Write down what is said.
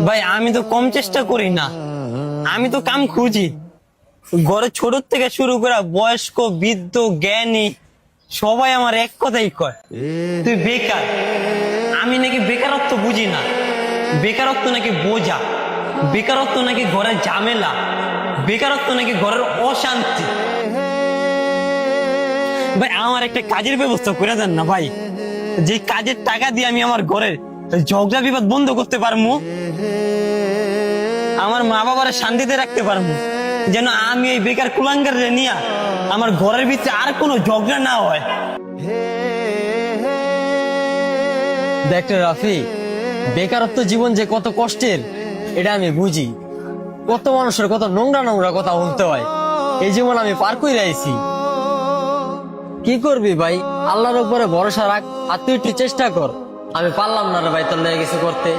ভাই আমি তো কম চেষ্টা করি না, আমি তো কাম খুঁজি। ঘরে ছোট থেকে শুরু করে বয়স্ক বৃদ্ধ জ্ঞানী সবাই আমার এক কথাই কয়, তুই বেকার। আমি নাকি বেকারত্ব বুঝি না, বেকারত্ব নাকি বোঝা, বেকারত্ব নাকি ঘরের ঝামেলা, বেকারত্ব নাকি ঘরের অশান্তি। ভাই আমার একটা কাজের ব্যবস্থা করে দেন না ভাই, যে কাজের টাকা দিয়ে আমি আমার ঘরের ঝগড়া বিবাদ বন্ধ করতে পারবো, আমার মা বাবার শান্তিতে রাখতে পারবো, যেন আমি এই বেকার কুলাঙ্গার নিয়ে আমার ঘরের ভিতরে আর কোনো ঝগড়া না হয়। দেখ রে রাফি, বেকারত্ব জীবন যে কত কষ্টের এটা আমি বুঝি। কত মানুষের কত নোংরা নোংরা কথা বলতে হয়, এই জীবন আমি পার করে আইছি। কি করবি ভাই, আল্লাহর উপরে ভরসা রাখ, আর তুই একটু চেষ্টা কর। আমি পারলাম না রে ভাই তোর লেগে কিছু করতে।